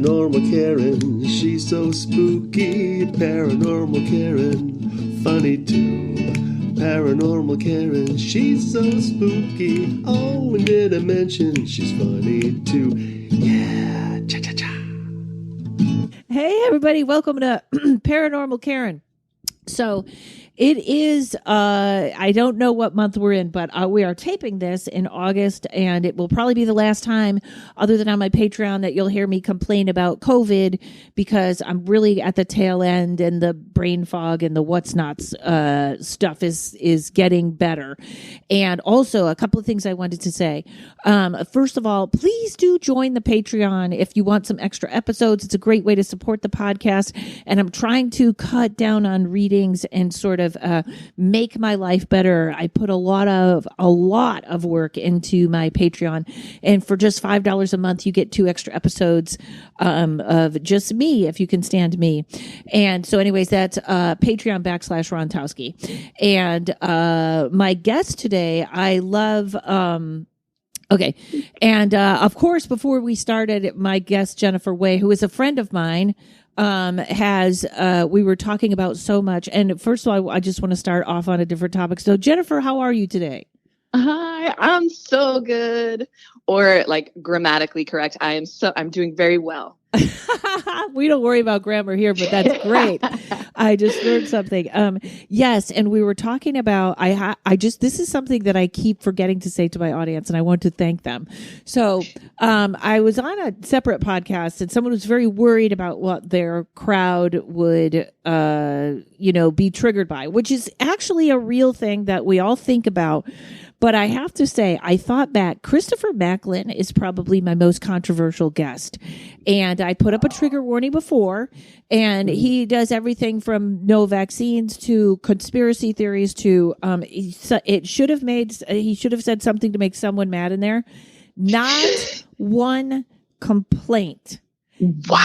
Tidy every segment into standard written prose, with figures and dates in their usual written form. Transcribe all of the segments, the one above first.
Paranormal Karen, she's so spooky. Paranormal Karen, funny too. Paranormal Karen, she's so spooky. Oh, and did I mention she's funny too? Yeah, cha-cha-cha. Hey, everybody. Welcome to Paranormal Karen. So it is, I don't know what month we're in, but we are taping this in August, and it will probably be the last time, other than on my Patreon, that you'll hear me complain about COVID, because I'm really at the tail end, and the brain fog and the what's nots stuff is getting better. And also, a couple of things I wanted to say. First of all, please do join the Patreon if you want some extra episodes. It's a great way to support the podcast, and I'm trying to cut down on readings and sort of make my life better. I put a lot of work into my Patreon, and for just $5 a month, you get 2 extra episodes of just me, if you can stand me. And so, anyways, that's Patreon.com/Rontowski. And my guest today, I love. Okay. And, of course, before we started, my guest, Jennifer Wai, who is a friend of mine, we were talking about so much. And first of all, I just want to start off on a different topic. So Jennifer, how are you today? Hi, I'm so good. Or like grammatically correct. I'm doing very well. We don't worry about grammar here, but that's great. I just learned something. Yes. And we were talking about, this is something that I keep forgetting to say to my audience, and I want to thank them. So, I was on a separate podcast, and someone was very worried about what their crowd would, be triggered by, which is actually a real thing that we all think about. But I have to say, I thought back, Christopher Macklin is probably my most controversial guest. And I put up a trigger warning before, and he does everything from no vaccines to conspiracy theories to, he should have said something to make someone mad in there. Not one complaint. Wow.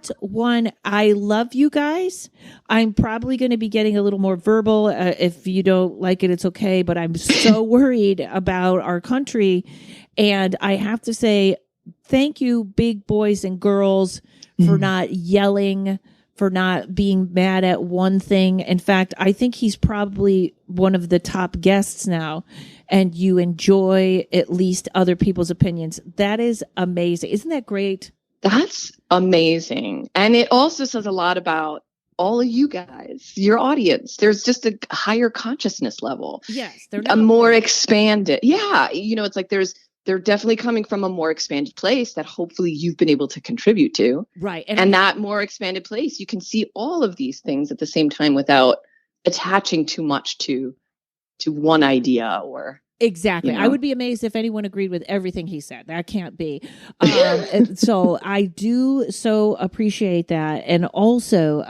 Not one. I love you guys. I'm probably going to be getting a little more verbal. If you don't like it, it's okay. But I'm so worried about our country. And I have to say, thank you, big boys and girls, for not yelling, for not being mad at one thing. In fact, I think he's probably one of the top guests now. And you enjoy at least other people's opinions. That is amazing. Isn't that great? That's amazing. And it also says a lot about all of you guys, your audience. There's just a higher consciousness level. Yes. They're a more expanded. Yeah. It's like they're definitely coming from a more expanded place that hopefully you've been able to contribute to. Right. And that more expanded place, you can see all of these things at the same time without attaching too much to one idea or... Exactly. I would be amazed if anyone agreed with everything he said. That can't be. So I do so appreciate that. And also,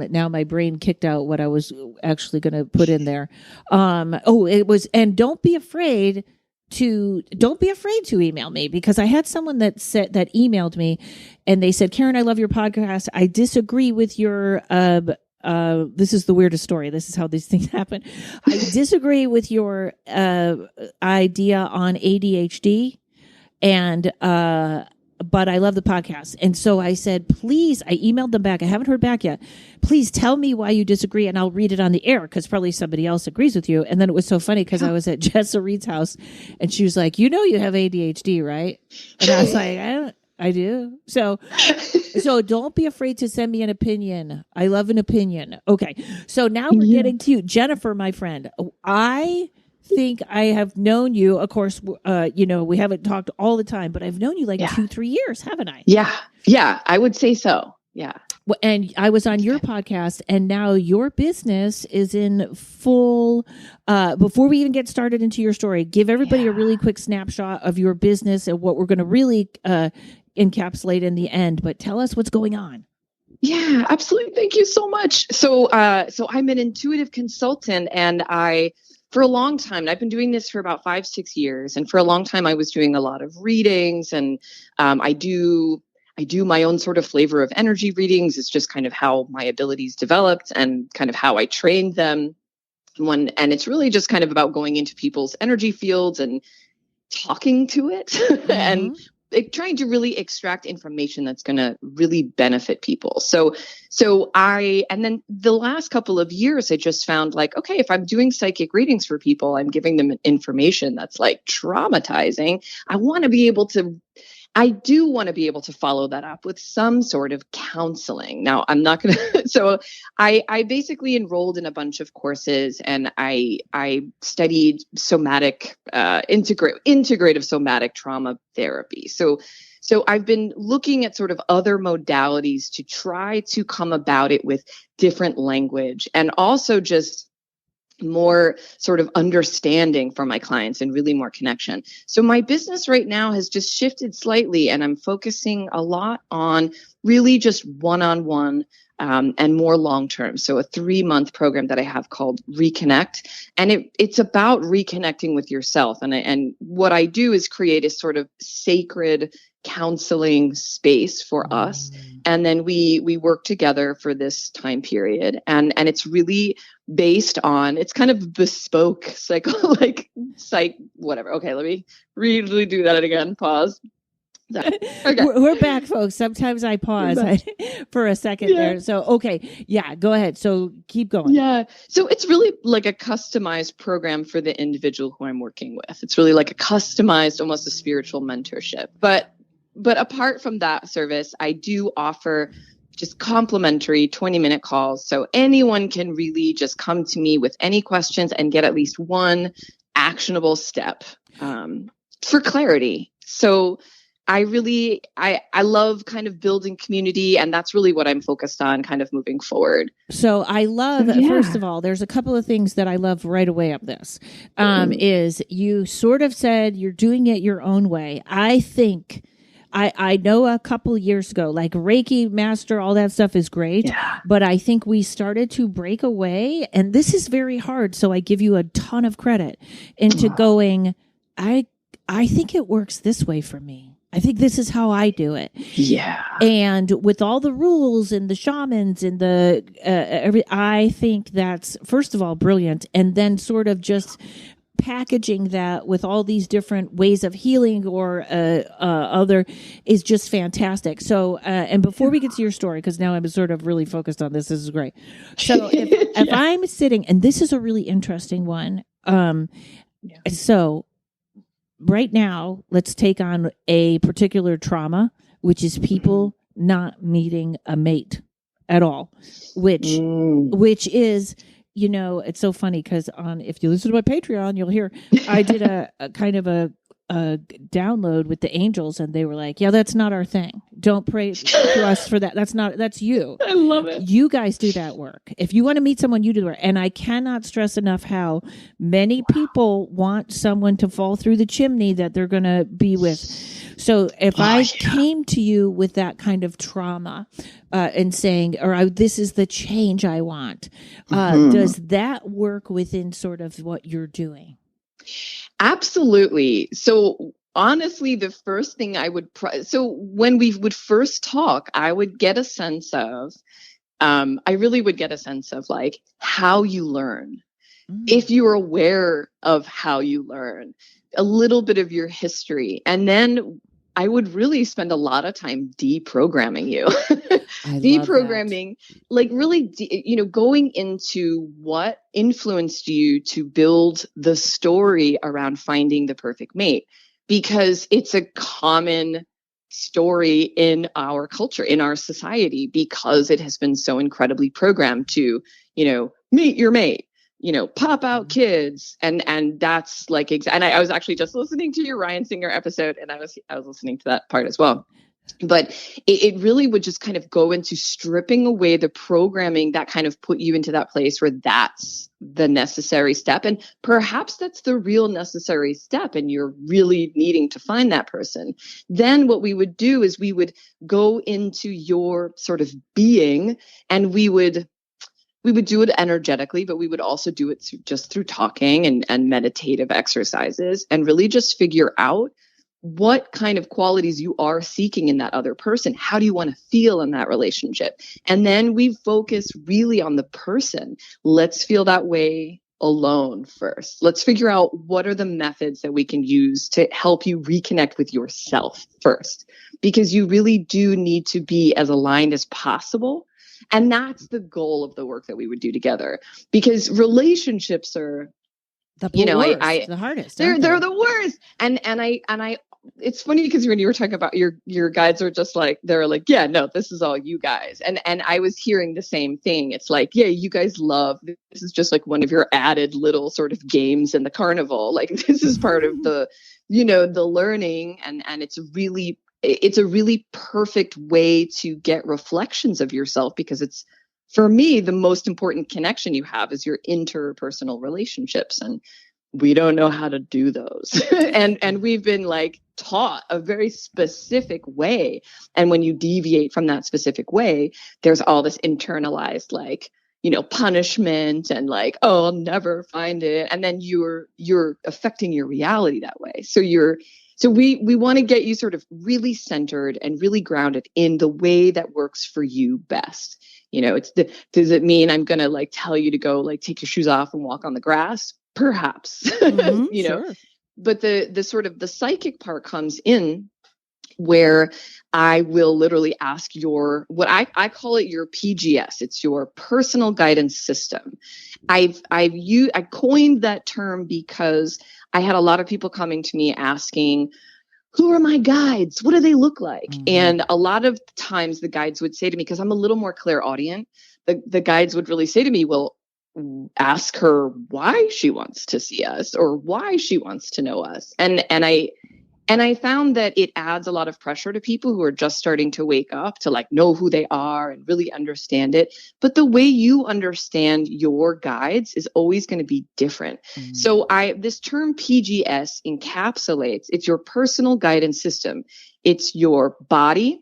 now my brain kicked out what I was actually going to put in there. And don't be afraid to email me, because I had someone that emailed me, and they said, Karen, I love your podcast. I disagree with your, this is the weirdest story. This is how these things happen. I disagree with your idea on ADHD, but I love the podcast. And so I said, please, I emailed them back. I haven't heard back yet. Please tell me why you disagree, and I'll read it on the air, because probably somebody else agrees with you. And then it was so funny, because I was at Jessa Reed's house, and she was like, you have ADHD, right? And I was like, I do. So don't be afraid to send me an opinion. I love an opinion. Okay. So now we're getting to you, Jennifer, my friend. I think I have known you. Of course, we haven't talked all the time, but I've known you like 2-3 years, haven't I? Yeah. Yeah. I would say so. Yeah. And I was on your podcast, and now your business is in full. Before we even get started into your story, give everybody a really quick snapshot of your business and what we're going to really encapsulate in the end. But tell us what's going on. Yeah, absolutely. Thank you so much. So I'm an intuitive consultant, and for a long time, and I've been doing this for about 5-6 years. And for a long time, I was doing a lot of readings, and I do my own sort of flavor of energy readings. It's just kind of how my abilities developed and kind of how I trained them. And it's really just kind of about going into people's energy fields and talking to it and trying to really extract information that's going to really benefit people. And then the last couple of years, I just found like, okay, if I'm doing psychic readings for people, I'm giving them information that's like traumatizing. I do want to be able to follow that up with some sort of counseling. Now, I'm not going to, so I basically enrolled in a bunch of courses, and I studied integrative somatic trauma therapy. So I've been looking at sort of other modalities to try to come about it with different language, and also just more sort of understanding for my clients and really more connection. So my business right now has just shifted slightly, and I'm focusing a lot on really just one-on-one and more long-term. So a 3-month program that I have called Reconnect, and it's about reconnecting with yourself. And what I do is create a sort of sacred counseling space for us. And then we work together for this time period. And it's really based on, it's kind of bespoke whatever. Okay, let me really do that again. Pause. Okay. We're back, folks. Sometimes I pause for a second there. So, okay. Yeah, go ahead. So keep going. Yeah. So it's really like a customized program for the individual who I'm working with. It's really like a customized, almost a spiritual mentorship. But apart from that service, I do offer just complimentary 20-minute calls. So anyone can really just come to me with any questions and get at least one actionable step for clarity. So I love kind of building community, and that's really what I'm focused on kind of moving forward. So I love, first of all, there's a couple of things that I love right away of this, is you sort of said you're doing it your own way. I think I know a couple years ago, like Reiki Master, all that stuff is great, but I think we started to break away, and this is very hard. So I give you a ton of credit into going, I think it works this way for me. I think this is how I do it. Yeah. And with all the rules and the shamans and I think that's, first of all, brilliant. And then sort of just packaging that with all these different ways of healing or other is just fantastic. So, and before we get to your story, because now I'm sort of really focused on this is great. So if I'm sitting, and this is a really interesting one. So right now, let's take on a particular trauma, which is people not meeting a mate at all, which is, you know, it's so funny because if you listen to my Patreon, you'll hear I did a kind of a download with the angels, and they were like, yeah, that's not our thing. Don't pray to us for that. That's you. I love it. You guys do that work. If you want to meet someone, you do the work. And I cannot stress enough how many people want someone to fall through the chimney that they're going to be with. So if I came to you with that kind of trauma and saying, this is the change I want, does that work within sort of what you're doing? Absolutely. So honestly, the first thing I would, so when we would first talk, I would get a sense of, I really would get a sense of like how you learn. If you're aware of how you learn, a little bit of your history, and then I would really spend a lot of time deprogramming you. Deprogramming, like really, going into what influenced you to build the story around finding the perfect mate, because it's a common story in our culture, in our society, because it has been so incredibly programmed to, meet your mate. Pop out kids. And that's like, and I was actually just listening to your Ryan Singer episode, and I was listening to that part as well. But it really would just kind of go into stripping away the programming that kind of put you into that place where that's the necessary step. And perhaps that's the real necessary step, and you're really needing to find that person. Then what we would do is we would go into your sort of being, and we would do it energetically, but we would also do it just through talking and meditative exercises, and really just figure out what kind of qualities you are seeking in that other person. How do you want to feel in that relationship? And then we focus really on the person. Let's feel that way alone first. Let's figure out what are the methods that we can use to help you reconnect with yourself first, because you really do need to be as aligned as possible. And that's the goal of the work that we would do together, because relationships are, The you know, worst, I the hardest. they're the worst. And I it's funny because when you were talking about your guides are just like, they're like, yeah, no, this is all you guys. And I was hearing the same thing. It's like, yeah, you guys love, this is just like one of your added little sort of games in the carnival. Like, this is part of the, you know, the learning, and it's a really perfect way to get reflections of yourself, because it's, for me, the most important connection you have is your interpersonal relationships. And we don't know how to do those. and we've been like taught a very specific way. And when you deviate from that specific way, there's all this internalized, like, you know, punishment and like, oh, I'll never find it. And then you're affecting your reality that way. So we want to get you sort of really centered and really grounded in the way that works for you best. You know, does it mean I'm going to like tell you to go like take your shoes off and walk on the grass? Perhaps, you know, sure. But the sort of the psychic part comes in, where I will literally ask what I call it your PGS. It's your personal guidance system. I coined that term because I had a lot of people coming to me asking, who are my guides? What do they look like? Mm-hmm. And a lot of times the guides would say to me, because I'm a little more clairaudient, the guides would really say to me, well, ask her why she wants to see us or why she wants to know us. And I found that it adds a lot of pressure to people who are just starting to wake up to like know who they are and really understand it. But the way you understand your guides is always going to be different. Mm-hmm. So this term PGS encapsulates, it's your personal guidance system. It's your body,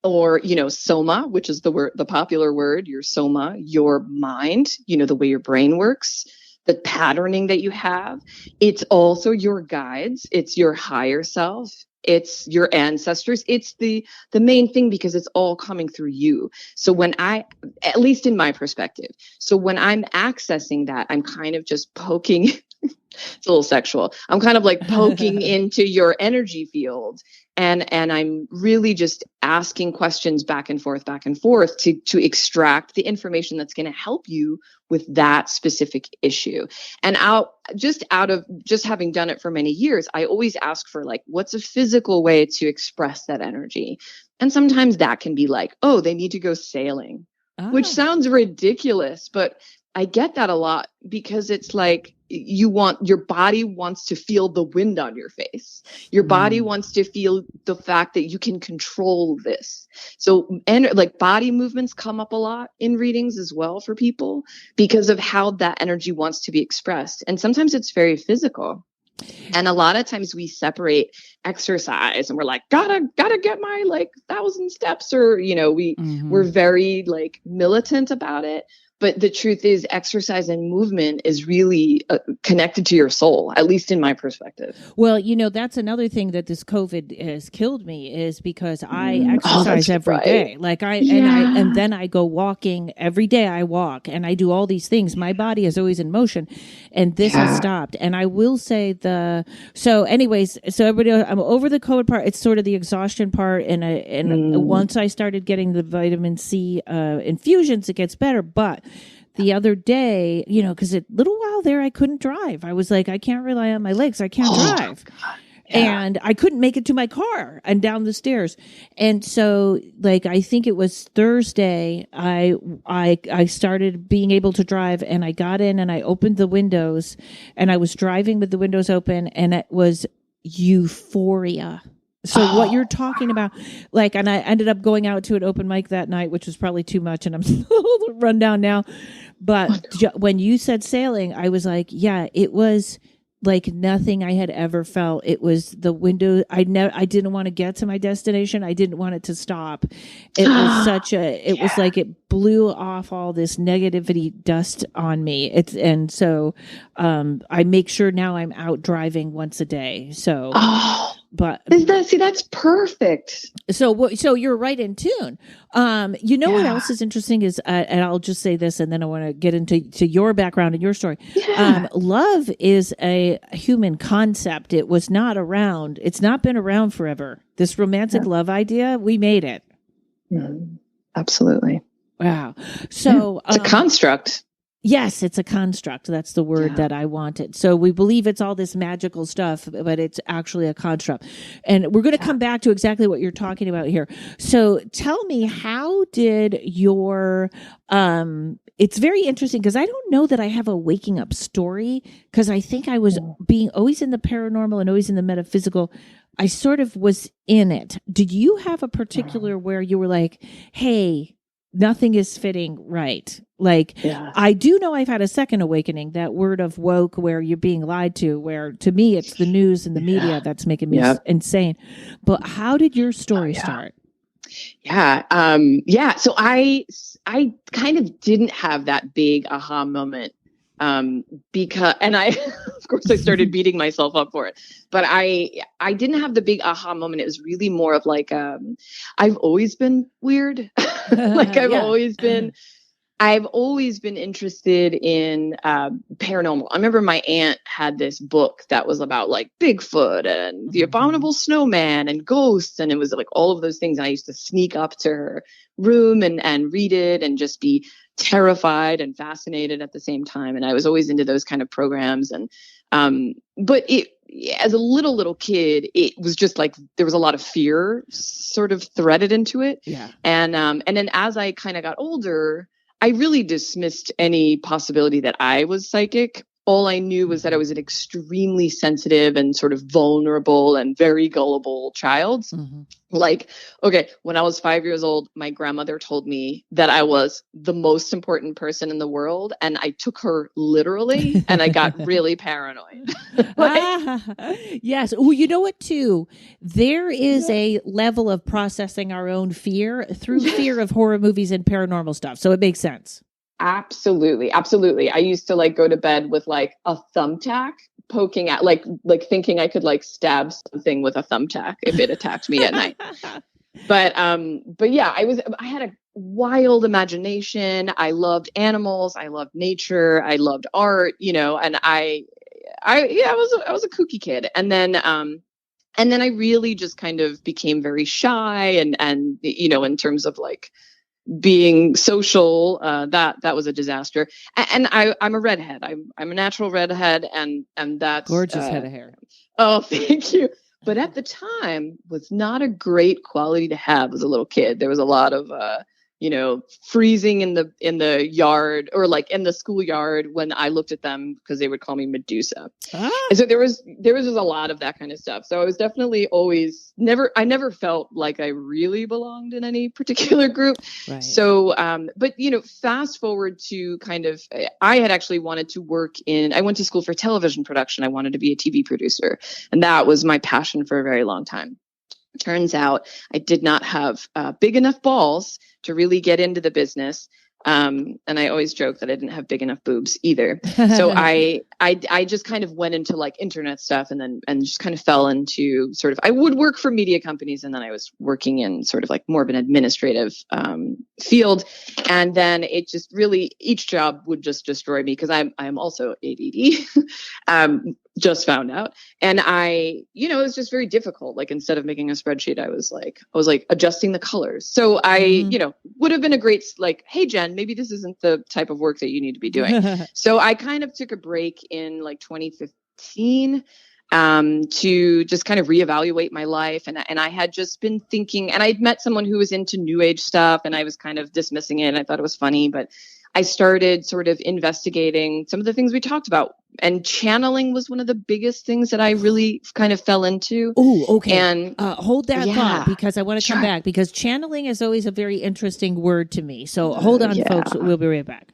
or, you know, soma, which is the popular word, your soma, your mind, you know, the way your brain works, the patterning that you have. It's also your guides. It's your higher self. It's your ancestors. It's the main thing, because it's all coming through you. So at least in my perspective, so when I'm accessing that, I'm kind of just poking, it's a little sexual. I'm kind of like poking into your energy field. And I'm really just asking questions back and forth to extract the information that's going to help you with that specific issue. And out of having done it for many years, I always ask for like, what's a physical way to express that energy? And sometimes that can be like, oh, they need to go sailing, which sounds ridiculous, but I get that a lot, because it's like your body wants to feel the wind on your face. Your body wants to feel the fact that you can control this. So, and like body movements come up a lot in readings as well for people, because of how that energy wants to be expressed. And sometimes it's very physical. And a lot of times we separate exercise and we're like, gotta get my like 1,000 steps, or, you know, we're very like militant about it. But the truth is, exercise and movement is really connected to your soul, at least in my perspective. Well, you know, that's another thing that this COVID has killed me, is because I exercise every day. Like and then I go walking every day. I walk and I do all these things. My body is always in motion, and this has stopped. And I will say so everybody, I'm over the COVID part. It's sort of the exhaustion part. And once I started getting the vitamin C infusions, it gets better. But the other day, you know, because a little while there, I couldn't drive. I was like, I can't rely on my legs. I can't drive. And I couldn't make it to my car and down the stairs. And so, like, I think it was Thursday, I started being able to drive, and I got in and I opened the windows, and I was driving with the windows open, and it was euphoria. So what you're talking about, like, and I ended up going out to an open mic that night, which was probably too much, and I'm still run down now. But when you said sailing, I was like, yeah, it was like nothing I had ever felt. It was the window. I didn't want to get to my destination. I didn't want it to stop. It was it was like it blew off all this negativity dust on me. I make sure now I'm out driving once a day. So But that's perfect. So you're right in tune. What else is interesting is, and I'll just say this, and then I want to get into your background and your story. Yeah. Love is a human concept. It was not around. It's not been around forever. This romantic love idea, we made it. Absolutely. Wow. So it's a construct. Yes, it's a construct. That's the word that I wanted. So we believe it's all this magical stuff, but it's actually a construct. And we're going to come back to exactly what you're talking about here. So tell me, how did your, it's very interesting because I don't know that I have a waking up story, because I think I was being always in the paranormal and always in the metaphysical. I sort of was in it. Did you have a particular where you were like, hey, nothing is fitting right? Like, I do know I've had a second awakening, that word of woke, where you're being lied to, where to me it's the news and the media that's making me insane. But how did your story start? So I kind of didn't have that big aha moment. Because, and I, of course I started beating myself up for it, but I didn't have the big aha moment. It was really more of like, I've always been weird. Like I've always been interested in paranormal. I remember my aunt had this book that was about like Bigfoot and the abominable snowman and ghosts. And it was like all of those things. And I used to sneak up to her room and read it and just be terrified and fascinated at the same time. And I was always into those kind of programs. And but it, as a little kid, it was just like there was a lot of fear sort of threaded into it. And then as I kind of got older, I really dismissed any possibility that I was psychic. All I knew was that I was an extremely sensitive and sort of vulnerable and very gullible child. Like, okay, when I was 5 years old, my grandmother told me that I was the most important person in the world. And I took her literally and I got really paranoid. Yes. Well, you know what, too? There is a level of processing our own fear through fear of horror movies and paranormal stuff. So it makes sense. Absolutely. I used to like go to bed with like a thumbtack poking at like thinking I could like stab something with a thumbtack if it attacked me at night. But yeah, I had a wild imagination. I loved animals. I loved nature. I loved art, and I was a kooky kid. And then I really just kind of became very shy and in terms of like being social, that was a disaster. And I'm a redhead. I'm a natural redhead, and that's gorgeous head of hair. Oh, thank you. But at the time was not a great quality to have as a little kid. There was a lot of freezing in the yard or like in the schoolyard when I looked at them because they would call me Medusa. And so there was just a lot of that kind of stuff. So I was definitely I never felt like I really belonged in any particular group. Right. So, but fast forward to kind of, I had actually wanted to I went to school for television production. I wanted to be a TV producer, and that was my passion for a very long time. Turns out I did not have big enough balls to really get into the business. And I always joke that I didn't have big enough boobs either. So I just kind of went into like internet stuff and just kind of fell into sort of, I would work for media companies, and then I was working in sort of like more of an administrative field. And then it just really, each job would just destroy me because I'm also ADD. Just found out. And it was just very difficult. Like instead of making a spreadsheet, I was like adjusting the colors. So I, would have been a great, like, hey, Jen, maybe this isn't the type of work that you need to be doing. So I kind of took a break in like 2015 to just kind of reevaluate my life. And I had just been thinking, and I'd met someone who was into new age stuff, and I was kind of dismissing it. And I thought it was funny, but I started sort of investigating some of the things we talked about, and channeling was one of the biggest things that I really kind of fell into. Oh, okay. And hold that thought, because I want to come back, because channeling is always a very interesting word to me. So hold on, folks. We'll be right back.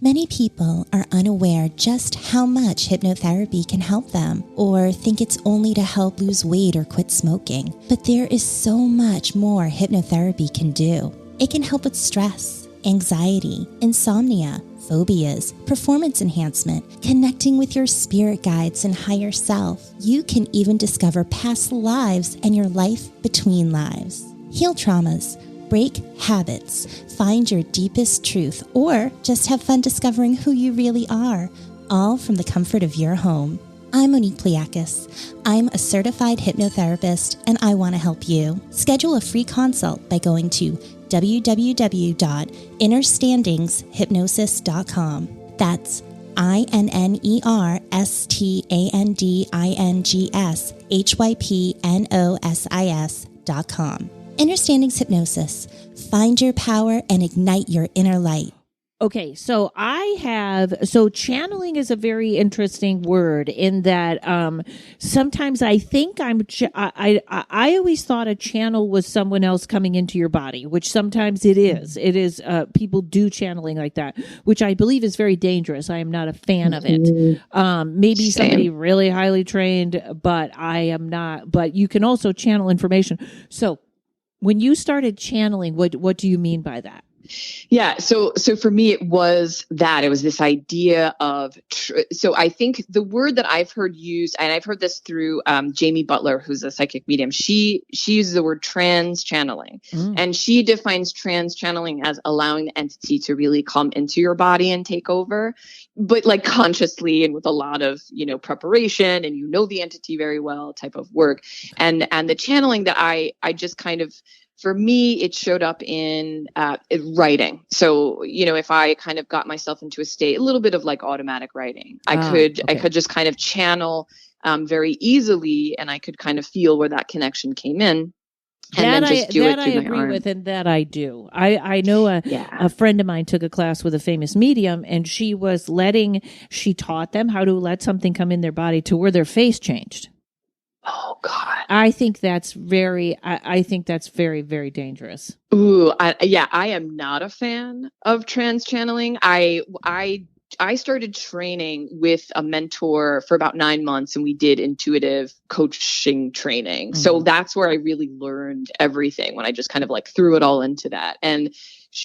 Many people are unaware just how much hypnotherapy can help them, or think it's only to help lose weight or quit smoking. But there is so much more hypnotherapy can do. It can help with stress, anxiety, insomnia, phobias, performance enhancement, connecting with your spirit guides and higher self. You can even discover past lives and your life between lives. Heal traumas, break habits, find your deepest truth, or just have fun discovering who you really are, all from the comfort of your home. I'm Monique Pliakis. I'm a certified hypnotherapist, and I want to help you. Schedule a free consult by going to www.innerstandingshypnosis.com. That's INNERSTANDINGSHYPNOSIS.com. Innerstandings Hypnosis. Find your power and ignite your inner light. Okay, so channeling is a very interesting word in that sometimes I think I always thought a channel was someone else coming into your body, which sometimes it is. It is people do channeling like that, which I believe is very dangerous. I am not a fan of it. Maybe somebody really highly trained, but I am not. But you can also channel information. So when you started channeling, what do you mean by that? Yeah. So for me, it was this idea of, so I think the word that I've heard used, and I've heard this through Jamie Butler, who's a psychic medium, she uses the word trans channeling, and she defines trans channeling as allowing the entity to really come into your body and take over, but like consciously and with a lot of, preparation, and the entity very well type of work. And the channeling that I just kind of, for me, it showed up in writing. So, if I kind of got myself into a state, a little bit of like automatic writing, I could just kind of channel very easily, and I could kind of feel where that connection came in. And then just do it through my arm. That I agree with, and that I do. I know a friend of mine took a class with a famous medium, and she taught them how to let something come in their body to where their face changed. Oh God! I think that's very, very dangerous. Ooh, I am not a fan of trans channeling. I started training with a mentor for about 9 months, and we did intuitive coaching training. Mm-hmm. So that's where I really learned everything, when I just kind of like threw it all into that. And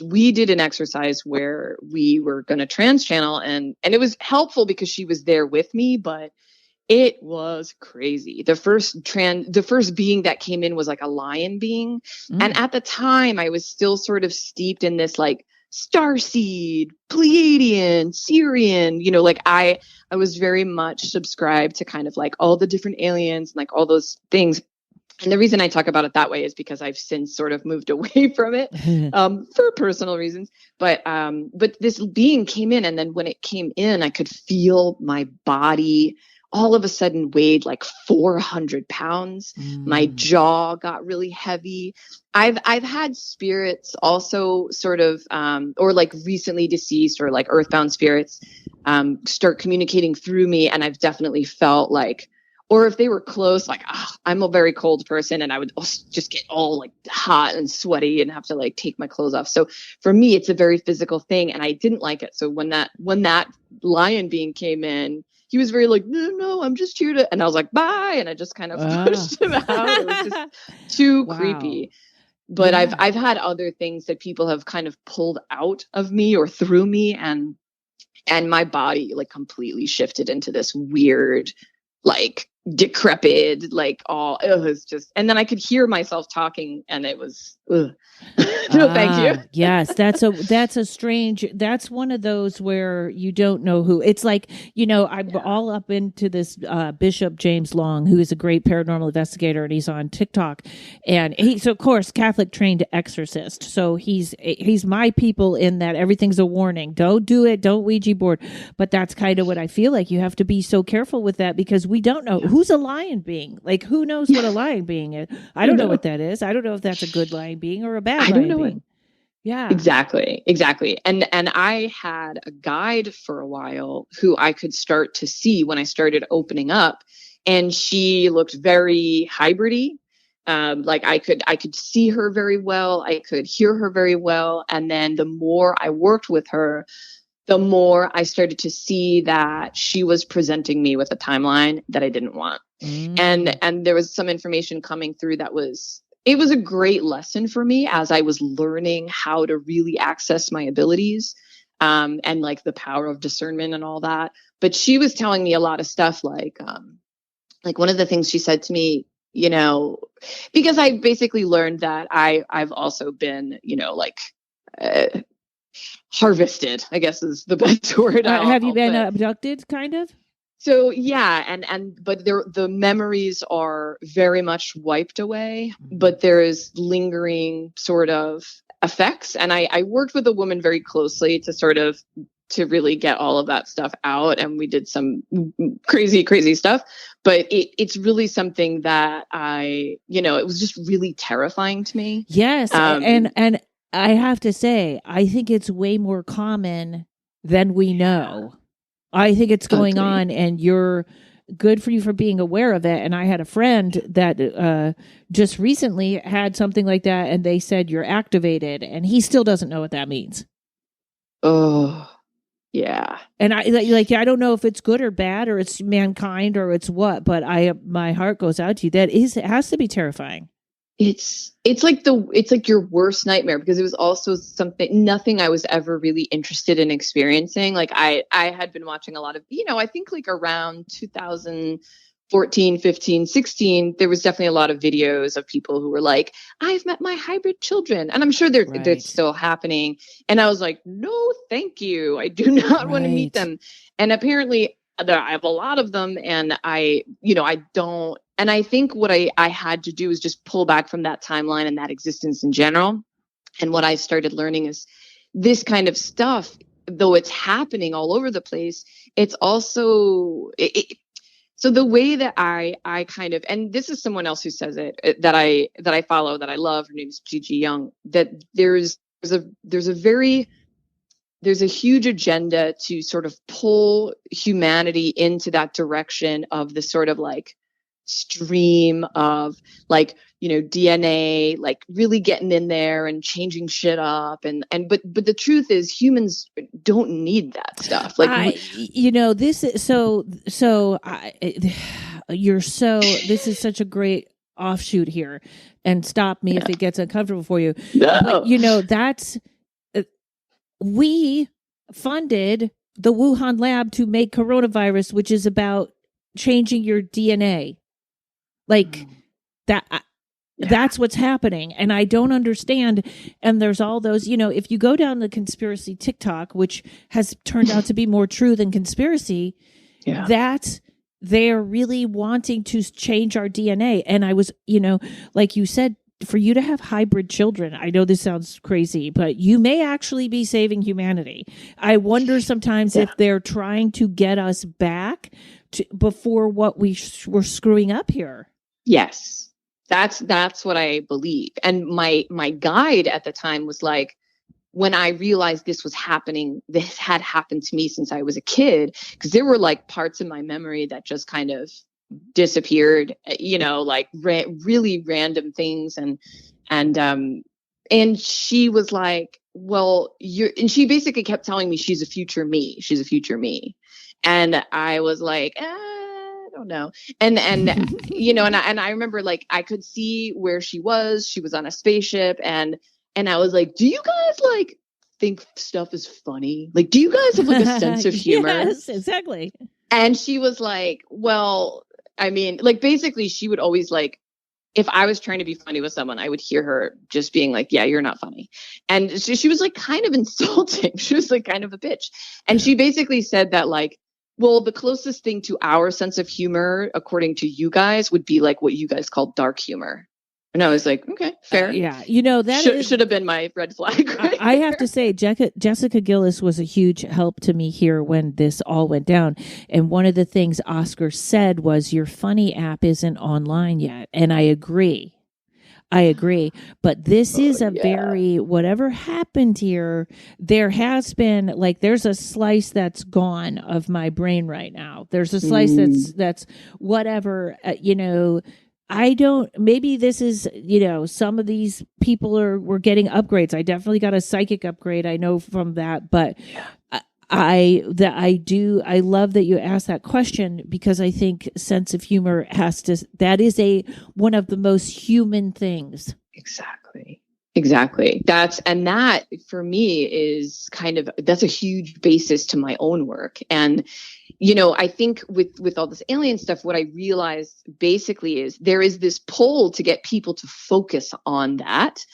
we did an exercise where we were going to trans channel, and it was helpful because she was there with me, but it was crazy. The first being that came in was like a lion being. And at the time I was still sort of steeped in this like starseed, Pleiadian, Syrian, like I was very much subscribed to kind of like all the different aliens and like all those things. And the reason I talk about it that way is because I've since sort of moved away from it for personal reasons. But this being came in, and then when it came in, I could feel my body all of a sudden weighed like 400 pounds. My jaw got really heavy. I've had spirits also sort of, or like recently deceased or like earthbound spirits, start communicating through me. And I've definitely felt like, or if they were close, like, I'm a very cold person, and I would just get all like hot and sweaty and have to like take my clothes off. So for me, it's a very physical thing, and I didn't like it. So when that lion being came in, he was very like, no, I'm just here to, and I was like, bye. And I just kind of pushed him out. It was just too creepy. But I've had other things that people have kind of pulled out of me or through me, and my body like completely shifted into this weird, like decrepit, like it was just, and then I could hear myself talking, and it was no, thank you. Yes, that's one of those where you don't know who. It's like, I'm all up into this Bishop James Long, who is a great paranormal investigator, and he's on TikTok, and he's of course Catholic trained exorcist. So he's my people in that everything's a warning. Don't do it. Don't Ouija board. But that's kind of what I feel like. You have to be so careful with that, because we don't know who's a lion being. Like, who knows what a lion being is? I don't know what that is. I don't know if that's a good lion being or a bad lion being. Yeah, exactly. And I had a guide for a while who I could start to see when I started opening up, and she looked very hybridy. Like I could see her very well. I could hear her very well. And then the more I worked with her, the more I started to see that she was presenting me with a timeline that I didn't want. And there was some information coming through that was it was a great lesson for me as I was learning how to really access my abilities, and like the power of discernment and all that. But she was telling me a lot of stuff like one of the things she said to me, you know, because I basically learned that I've also been, you know, like harvested, I guess is the best word. Have you been abducted, kind of? So yeah, but the memories are very much wiped away, but there is lingering sort of effects. And I worked with a woman very closely to really get all of that stuff out, and we did some crazy stuff. But it's really something that it was just really terrifying to me. Yes, and I have to say, I think it's way more common than we know. I think it's going on, and you're good for you for being aware of it. And I had a friend that just recently had something like that, and they said you're activated, and he still doesn't know what that means. Oh, yeah. And I don't know if it's good or bad, or it's mankind, or it's what, but my heart goes out to you. It has to be terrifying. It's like your worst nightmare, because it was also nothing I was ever really interested in experiencing. Like I had been watching a lot of, I think like around 2014, 15, 16, there was definitely a lot of videos of people who were like, I've met my hybrid children. And I'm sure they're still happening. And I was like, no, thank you. I do not want to meet them. And apparently I have a lot of them, and I don't. And I think what I had to do is just pull back from that timeline and that existence in general. And what I started learning is this kind of stuff, though it's happening all over the place, it's also so the way that I kind of, and this is someone else who says it, that I follow, that I love. Her name is Gigi Young. That there's a huge agenda to sort of pull humanity into that direction of the sort of like stream of like, DNA, like really getting in there and changing shit up. But the truth is humans don't need that stuff. Like, this is this is such a great offshoot here, and stop me if it gets uncomfortable for you. No. But, we funded the Wuhan lab to make coronavirus, which is about changing your DNA. Like that, that's what's happening. And I don't understand. And there's all those, if you go down the conspiracy TikTok, which has turned out to be more true than conspiracy, that they're really wanting to change our DNA. And I was, like you said, for you to have hybrid children, I know this sounds crazy, but you may actually be saving humanity. I wonder sometimes if they're trying to get us back to before what we're screwing up here. Yes, that's what I believe. And my guide at the time was like, when I realized this was happening, this had happened to me since I was a kid, because there were like parts in my memory that just kind of disappeared, like really random things. And she was like, well, and she basically kept telling me she's a future me. And I was like, I don't know. And and I remember like I could see where she was on a spaceship, and I was like, do you guys like think stuff is funny? Like, do you guys have like a sense of humor? Yes, exactly. And she was like, well, I mean, like basically she would always like, if I was trying to be funny with someone, I would hear her just being like, yeah, you're not funny. And so she was like kind of insulting. She was like kind of a bitch. And she basically said that like, well, the closest thing to our sense of humor, according to you guys, would be like what you guys call dark humor. And I was like, okay, fair. That should have been my red flag. Right I have to say, Jessica Gillis was a huge help to me here when this all went down. And one of the things Oscar said was, your funny app isn't online yet. And I agree. But this is very, whatever happened here, there has been like, there's a slice that's gone of my brain right now. There's a slice that's whatever, maybe this is, some of these people were getting upgrades. I definitely got a psychic upgrade. I know from that, but I love that you asked that question, because I think sense of humor that is one of the most human things. Exactly. That for me is that's a huge basis to my own work. And, I think with all this alien stuff, what I realized basically is there is this pull to get people to focus on that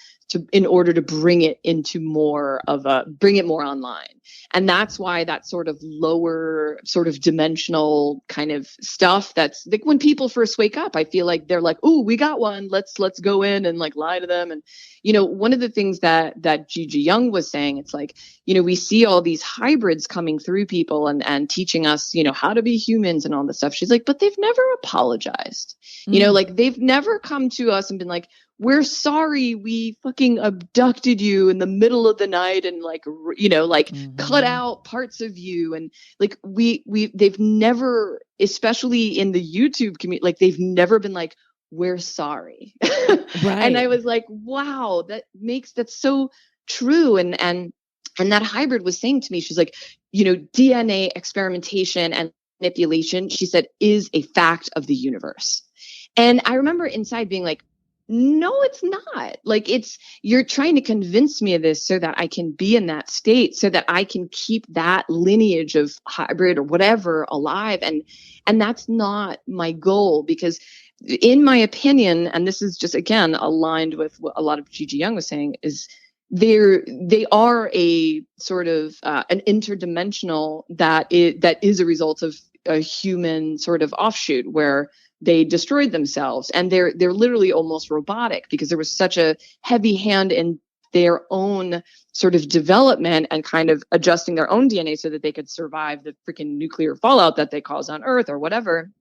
in order to bring it more online. And that's why that sort of lower sort of dimensional kind of stuff, that's like when people first wake up, I feel like they're like, "Oh, we got one. Let's go in and like lie to them." And, one of the things that Gigi Young was saying, it's like, we see all these hybrids coming through people and teaching us, how to be humans and all this stuff. She's like, but they've never apologized. Like they've never come to us and been like, "We're sorry, we fucking abducted you in the middle of the night and cut out parts of you." And like they've never, especially in the YouTube community, like they've never been like, "We're sorry." Right. And I was like, wow, that's so true. And that hybrid was saying to me, she's like, DNA experimentation and manipulation, she said, is a fact of the universe. And I remember inside being like, no, it's not. Like you're trying to convince me of this so that I can be in that state, so that I can keep that lineage of hybrid or whatever alive. And that's not my goal, because in my opinion, and this is just, again, aligned with what a lot of Gigi Young was saying, is they are a sort of an interdimensional that is a result of a human sort of offshoot where they destroyed themselves, and they're literally almost robotic, because there was such a heavy hand in their own sort of development and kind of adjusting their own DNA so that they could survive the freaking nuclear fallout that they cause on Earth or whatever,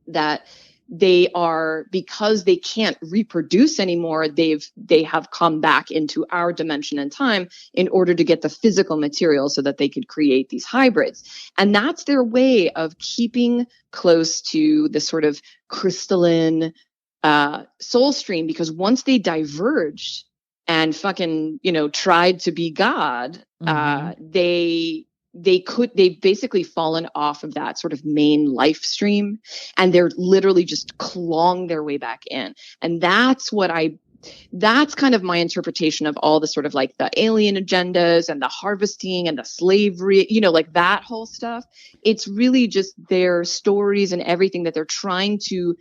that they are, because they can't reproduce anymore, they have come back into our dimension and time in order to get the physical material so that they could create these hybrids. And that's their way of keeping close to the sort of crystalline soul stream, because once they diverged and fucking, tried to be God, they've basically fallen off of that sort of main life stream, and they're literally just clawing their way back in. And that's kind of my interpretation of all the sort of like the alien agendas and the harvesting and the slavery, like that whole stuff. It's really just their stories and everything that they're trying to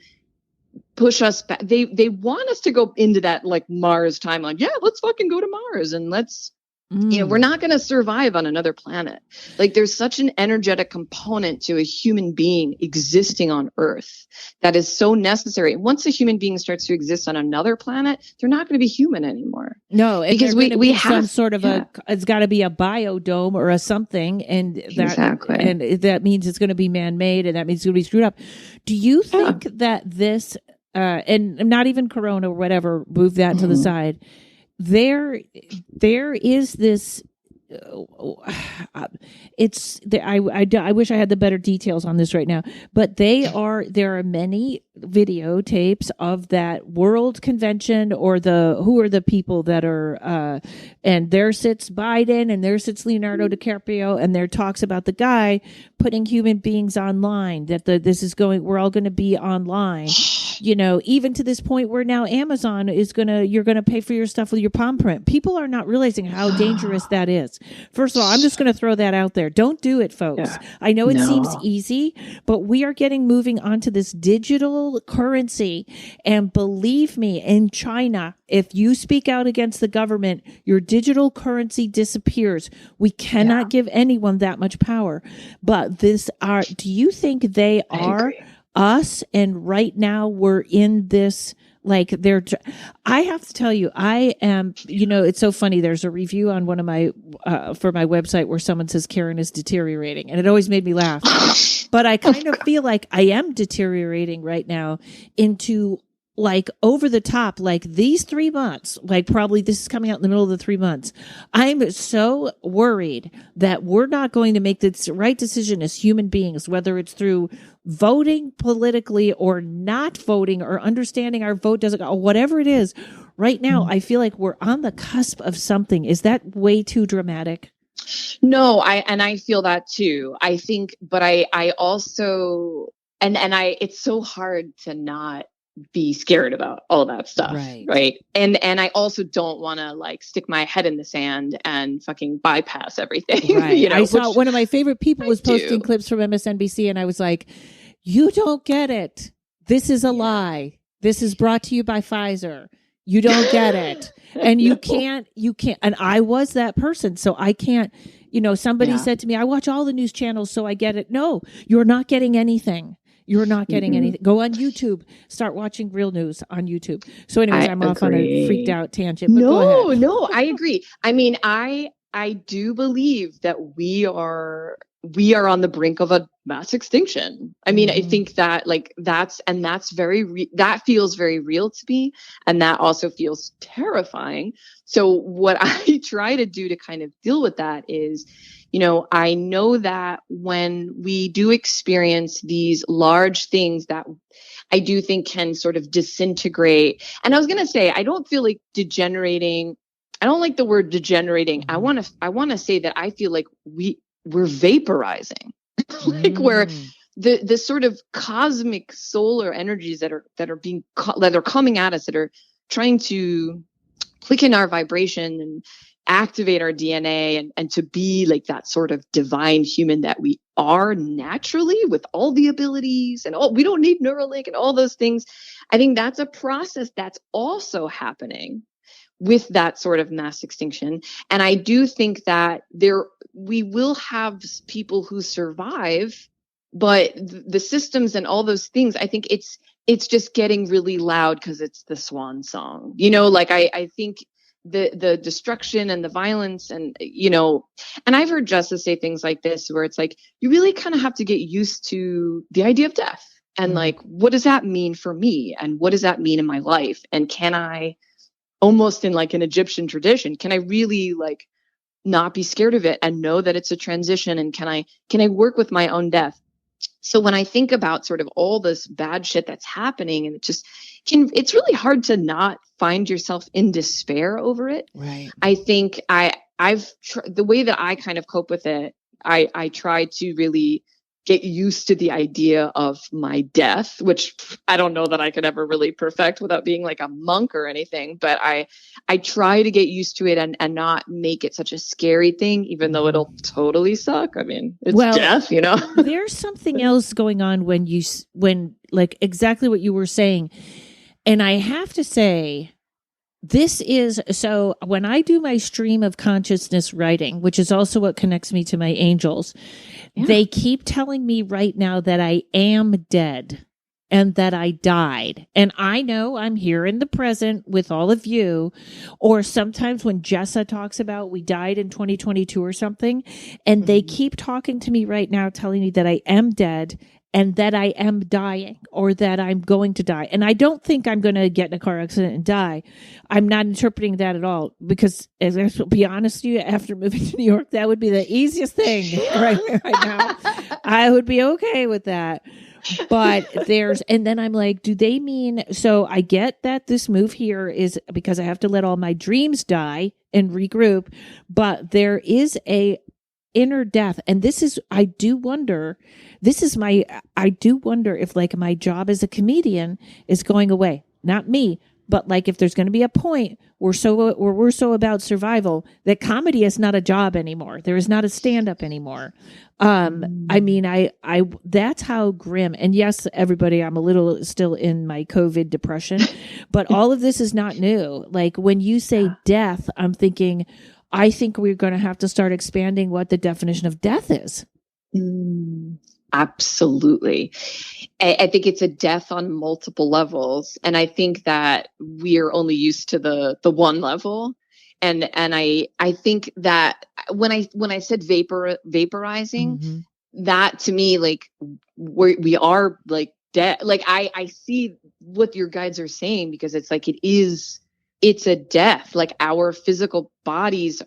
push us back. They want us to go into that like Mars timeline. Yeah, let's fucking go to Mars and let's, we're not going to survive on another planet. Like there's such an energetic component to a human being existing on Earth that is so necessary. Once a human being starts to exist on another planet, they're not going to be human anymore. No, because we have some sort of it's got to be a biodome or a something, and that means it's going to be man-made, and that means it's going to be screwed up. Do you think that this and not even Corona or whatever, move that to the side, there is this I wish I had the better details on this right now, but there are many videotapes of that World Convention, or who are the people that are and there sits Biden and there sits Leonardo DiCaprio, and there talks about the guy putting human beings online, that we're all going to be online, even to this point where now Amazon you're going to pay for your stuff with your palm print. People are not realizing how dangerous that is. First of all, I'm just going to throw that out there. Don't do it, folks. Yeah. I know it seems easy, but we are moving onto this digital currency. And believe me, in China, if you speak out against the government, your digital currency disappears. We cannot give anyone that much power. But do you think they are us? And right now we're in this, like I have to tell you, I am, it's so funny. There's a review on one of my, for my website where someone says Karen is deteriorating, and it always made me laugh. But I kind of feel like I am deteriorating right now into like over the top, like these 3 months, like probably this is coming out in the middle of the 3 months. I'm so worried that we're not going to make the right decision as human beings, whether it's through voting politically or not voting or understanding our vote doesn't go, whatever it is. Right now, I feel like we're on the cusp of something. Is that way too dramatic? No, I feel that too. I think, but I also, it's so hard to not be scared about all that stuff. Right. And I also don't want to like stick my head in the sand and fucking bypass everything. Right. I saw one of my favorite people was posting clips from MSNBC, and I was like, you don't get it. This is a lie. This is brought to you by Pfizer. You don't get it. And you can't, and I was that person. So I can't, somebody said to me, I watch all the news channels, so I get it. No, you're not getting anything. You're not getting anything. Go on YouTube. Start watching real news on YouTube. So anyways, I'm off on a freaked out tangent. But go ahead. No, I agree. I mean, I do believe that we are on the brink of a mass extinction. I mean, I think that like that feels very real to me. And that also feels terrifying. So what I try to do to kind of deal with that is, I know that when we do experience these large things that I do think can sort of disintegrate. And I was going to say, I don't feel like degenerating. I don't like the word degenerating. I want to say that I feel like we're vaporizing, like where the sort of cosmic solar energies that are coming at us, that are trying to click in our vibration and activate our DNA and to be like that sort of divine human that we are naturally, with all the abilities and we don't need Neuralink and all those things. I think that's a process that's also happening with that sort of mass extinction. And I do think that we will have people who survive, but the systems and all those things, I think it's just getting really loud because it's the swan song, like I think the destruction and the violence and I've heard Justice say things like this, where it's like, you really kind of have to get used to the idea of death and like, what does that mean for me? And what does that mean in my life? And can I, almost in like an Egyptian tradition, can I really like not be scared of it and know that it's a transition? And can I work with my own death? So when I think about sort of all this bad shit that's happening, and it's really hard to not find yourself in despair over it. Right. I think the way that I kind of cope with it, I try to really get used to the idea of my death, which I don't know that I could ever really perfect without being like a monk or anything. But I try to get used to it and not make it such a scary thing, even though it'll totally suck. I mean, it's death, There's something else going on when like exactly what you were saying. And I have to say, so when I do my stream of consciousness writing, which is also what connects me to my angels, they keep telling me right now that I am dead and that I died. And I know I'm here in the present with all of you. Or sometimes when Jessa talks about we died in 2022 or something, and they keep talking to me right now, telling me that I am dead and that I am dying, or that I'm going to die. And I don't think I'm going to get in a car accident and die. I'm not interpreting that at all, because as I will be honest with you, after moving to New York, that would be the easiest thing right now. I would be okay with that. But and then I'm like, do they mean, so I get that this move here is because I have to let all my dreams die and regroup, but there is a inner death. And I do wonder if like my job as a comedian is going away. Not me, but like if there's going to be a point where we're so about survival that comedy is not a job anymore. There is not a stand-up anymore. I mean, I that's how grim. And yes, everybody, I'm a little still in my COVID depression, but all of this is not new. Like when you say death, I'm thinking, I think we're going to have to start expanding what the definition of death is. Absolutely. I think it's a death on multiple levels. And I think that we're only used to the one level. And I think that when I said vaporizing, that to me, like we are like dead. Like I see what your guides are saying, because it's like, it's a death. Like our physical bodies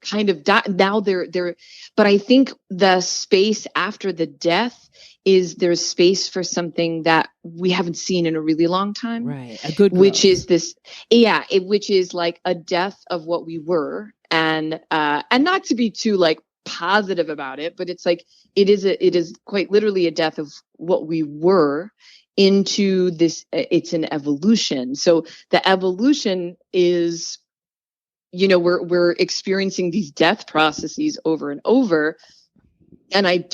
kind of die. Now but I think the space after the death there's space for something that we haven't seen in a really long time. Right. A good growth. Which is which is like a death of what we were. And not to be too like positive about it, but it's like, it is quite literally a death of what we were into this. It's an evolution. So the evolution is, we're experiencing these death processes over and over. And I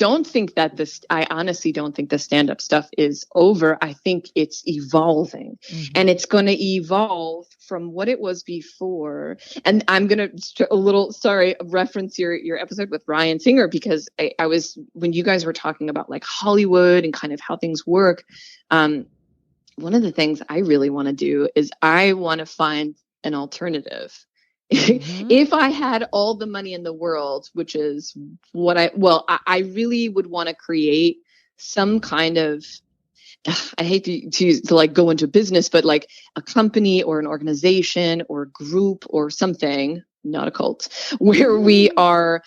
honestly don't think the stand-up stuff is over. I think it's evolving, and it's going to evolve from what it was before. And I'm going to reference your episode with Ryan Singer, because I was, when you guys were talking about like Hollywood and kind of how things work. One of the things I really want to do is I want to find an alternative. If I had all the money in the world, which is what I really would want to create some kind of, I hate to like go into business, but like a company or an organization or a group or something, not a cult, where we are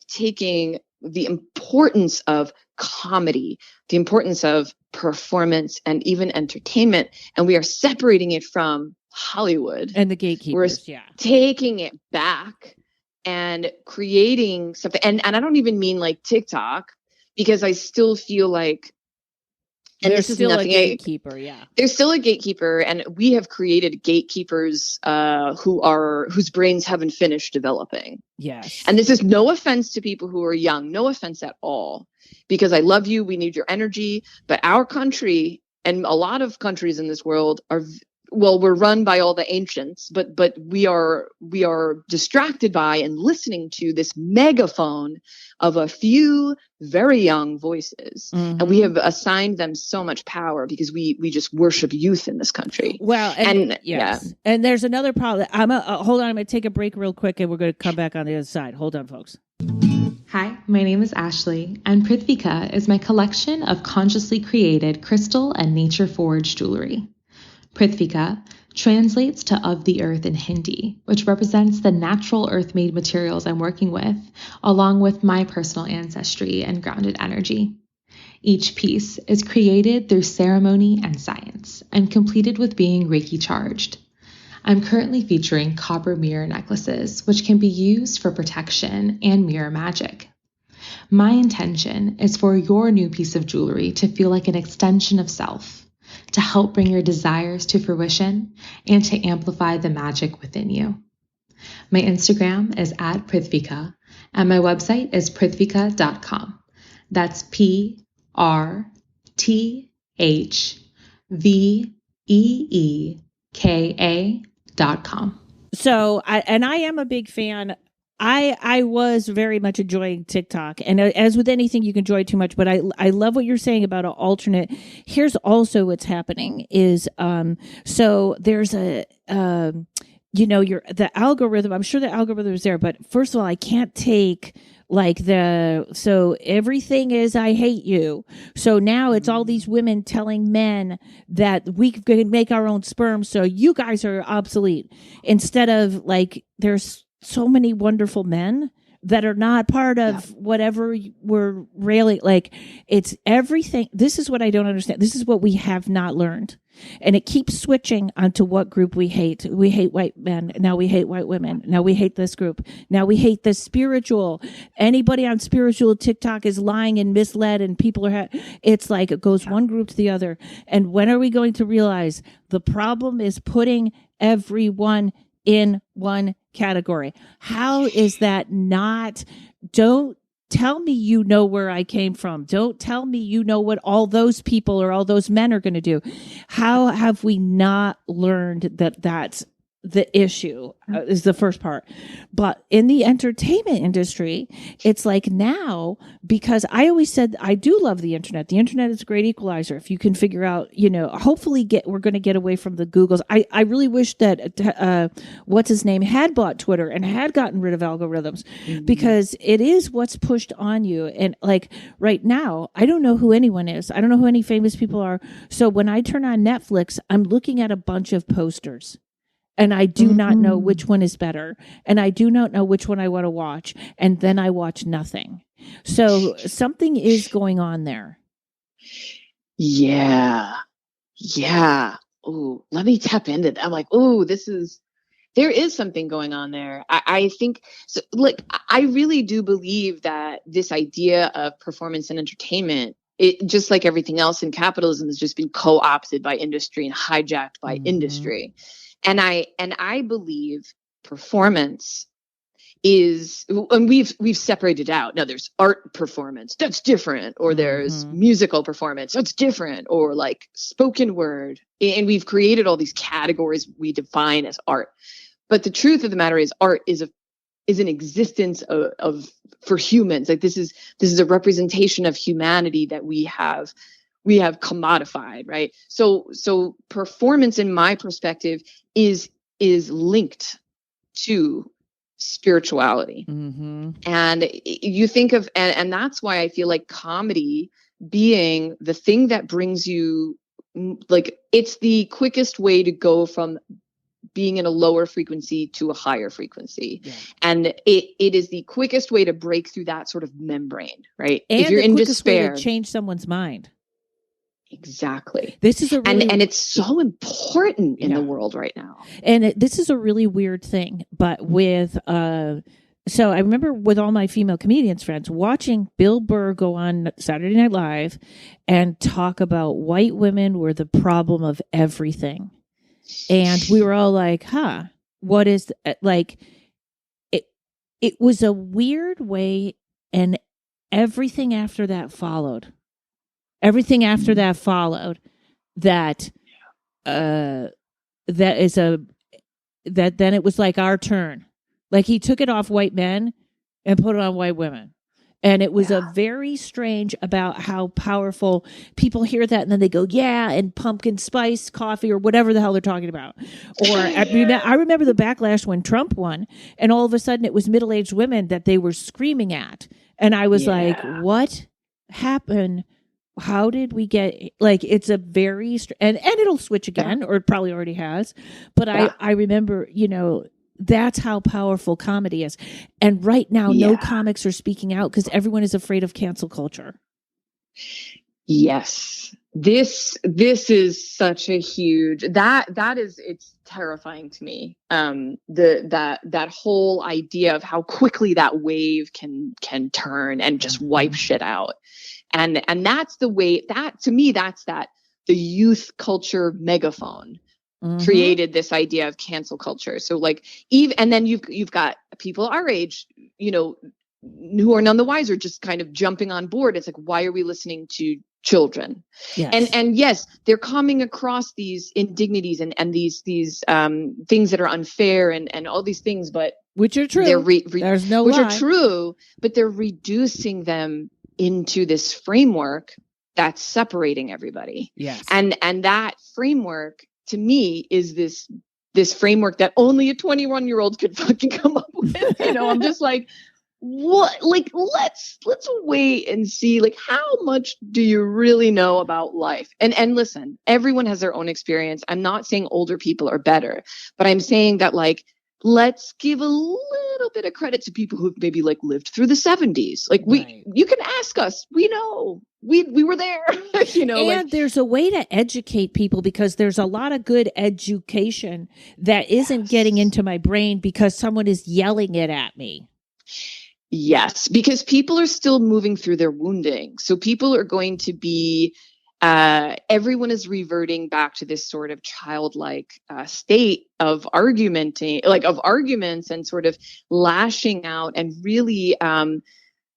taking the importance of comedy, the importance of performance, and even entertainment, and we are separating it from Hollywood and the gatekeepers. We're taking it back and creating something. And I don't even mean like TikTok, because I still feel like, and there's this is still nothing, a gatekeeper. There's still a gatekeeper, and we have created gatekeepers whose brains haven't finished developing. Yes. And this is no offense to people who are young, no offense at all, because I love you. We need your energy. But our country, and a lot of countries in this world, we're run by all the ancients, but we are distracted by and listening to this megaphone of a few very young voices. And we have assigned them so much power because we just worship youth in this country. Well, and there's another problem. Hold on, I'm going to take a break real quick, and we're going to come back on the other side. Hold on, folks. Hi, my name is Ashley, and Prithvika is my collection of consciously created crystal and nature forged jewelry. Prithvika translates to of the earth in Hindi, which represents the natural earth-made materials I'm working with, along with my personal ancestry and grounded energy. Each piece is created through ceremony and science, and completed with being Reiki charged. I'm currently featuring copper mirror necklaces, which can be used for protection and mirror magic. My intention is for your new piece of jewelry to feel like an extension of self, to help bring your desires to fruition and to amplify the magic within you. My Instagram is @Prithvika, and my website is prithvika.com. That's PRTHVEEKA.com. So, I am a big fan. I was very much enjoying TikTok, and as with anything, you can enjoy too much. But I love what you're saying about an alternate. Here's also what's happening is so there's the algorithm. I'm sure the algorithm is there, but first of all, I can't take so everything is I hate you. So now it's all these women telling men that we can make our own sperm, so you guys are obsolete. Instead of there's so many wonderful men that are not part of whatever we're railing. It's everything. This is what I don't understand. This is what we have not learned. And it keeps switching onto what group we hate. We hate white men. Now we hate white women. Now we hate this group. Now we hate the spiritual. Anybody on spiritual TikTok is lying and misled, and people are, it's like it goes one group to the other. And when are we going to realize the problem is putting everyone in one category? How is that not? Don't tell me you know where I came from. Don't tell me you know what all those people or all those men are going to do. How have we not learned that that's the issue is the first part. But in the entertainment industry, it's like now, because I always said I do love the internet. The internet is a great equalizer. If you can figure out, hopefully we're going to get away from the Googles. I really wish that what's his name had bought Twitter and had gotten rid of algorithms, because it is what's pushed on you. And right now, I don't know who anyone is. I don't know who any famous people are. So when I turn on Netflix, I'm looking at a bunch of posters. And I do not know which one is better. And I do not know which one I want to watch. And then I watch nothing. So something is going on there. Yeah. Ooh, let me tap into that. I'm like, ooh, this is there is something going on there. I think so, like, I really do believe that this idea of performance and entertainment, it just like everything else in capitalism, has just been co-opted by industry and hijacked by industry. And I believe performance is, and we've separated out. Now there's art performance, that's different, or there's musical performance, that's different, or like spoken word. And we've created all these categories we define as art. But the truth of the matter is, art is an existence of for humans. Like this is a representation of humanity that we have commodified, right? So performance, in my perspective, is linked to spirituality. And you think of, and that's why I feel like comedy being the thing that brings you, like, it's the quickest way to go from being in a lower frequency to a higher frequency. And it is the quickest way to break through that sort of membrane, right? And if you're in despair, way to change someone's mind. Exactly. This is a really, and it's so important in the world right now. And this is a really weird thing, but with so I remember with all my female comedians friends watching Bill Burr go on Saturday Night Live and talk about white women were the problem of everything. And we were all like, what is like it was a weird way, and everything after that followed. Everything after that followed that then it was like our turn. Like he took it off white men and put it on white women. And it was a very strange about how powerful people hear that. And then they go, and pumpkin spice coffee or whatever the hell they're talking about. Or I remember the backlash when Trump won, and all of a sudden it was middle-aged women that they were screaming at. And I was like, what happened? How did we get, like, it's a very, and it'll switch again, or it probably already has. But I remember, that's how powerful comedy is. And right now, no comics are speaking out because everyone is afraid of cancel culture. Yes. This is such a huge, it's terrifying to me. That whole idea of how quickly that wave can turn and just wipe shit out. And that's the way that, to me, that's the youth culture megaphone created this idea of cancel culture. So like, and then you've got people our age, who are none the wiser, just kind of jumping on board. It's like, why are we listening to children? Yes. And yes, they're coming across these indignities and these things that are unfair and all these things, but which are true. There's no which lie. are true, but they're reducing them into this framework that's separating everybody. Yes. And that framework, to me, is this framework that only a 21-year-old could fucking come up with. I'm just like, what? Like, let's wait and see, like, how much do you really know about life? And listen, everyone has their own experience. I'm not saying older people are better, but I'm saying that, like, let's give a little bit of credit to people who've maybe like lived through the 70s. Like you can ask us, we know, we were there, And there's a way to educate people, because there's a lot of good education that isn't getting into my brain because someone is yelling it at me. Yes, because people are still moving through their wounding. So people are going to be, everyone is reverting back to this sort of childlike state of arguments and sort of lashing out and really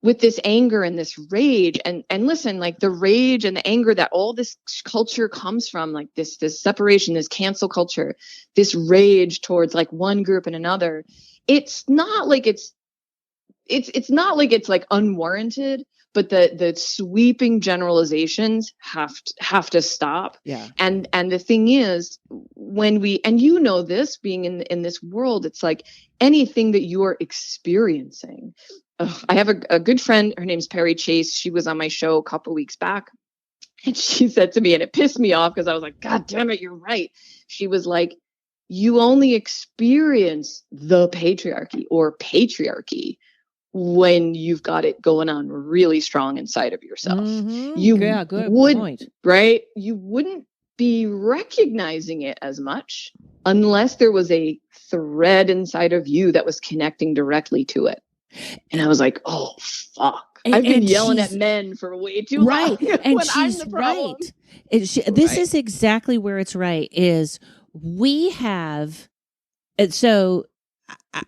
with this anger and this rage. And listen, like the rage and the anger that all this culture comes from, like this separation, this cancel culture, this rage towards like one group and another. It's not like it's not like it's like unwarranted, but the sweeping generalizations have to stop. Yeah. And the thing is, when this being in this world, it's like anything that you are experiencing. I have a good friend, her name's Perry Chase. She was on my show a couple weeks back, and she said to me, and it pissed me off because I was like, God damn it, you're right. She was like, you only experience the patriarchy or patriarchy when you've got it going on really strong inside of yourself. Good point. Right? You wouldn't be recognizing it as much unless there was a thread inside of you that was connecting directly to it. And I was like, oh, fuck. I've been yelling at men for way too long. And when I'm she's the problem. right. This is exactly where it's right, is we have, and so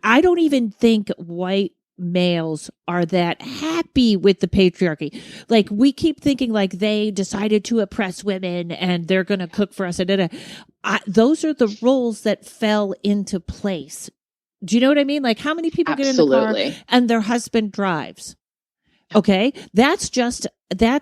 I don't even think white males are that happy with the patriarchy. Like, we keep thinking like they decided to oppress women and they're going to cook for us. Those are the roles that fell into place. Do you know what I mean? Like, how many people get in the car and their husband drives? Okay. That's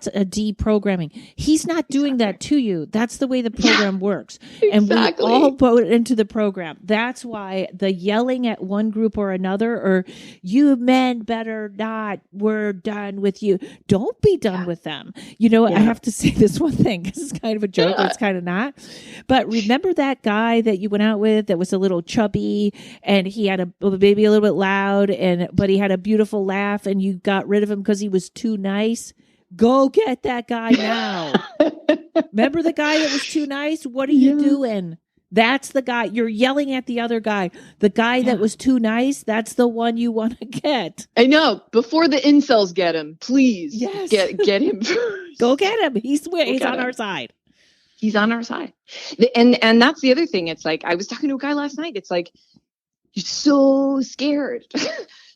a deprogramming. He's not doing that to you. That's the way the program works. And we all vote into the program. That's why the yelling at one group or another, or you men better not, we're done with you. Don't be done with them. You know, I have to say this one thing, because it's kind of a joke, but it's kind of not. But remember that guy that you went out with that was a little chubby and he had maybe a little bit loud, but he had a beautiful laugh, and you got rid of him because he was too nice? Go get that guy now. Remember the guy that was too nice? What are you doing? That's the guy. You're yelling at the other guy. The guy that was too nice, that's the one you want to get. I know. Before the incels get him, please get him first. Go get him. He's on our side. He's on our side. And that's the other thing. It's like, I was talking to a guy last night. It's like, you're so scared.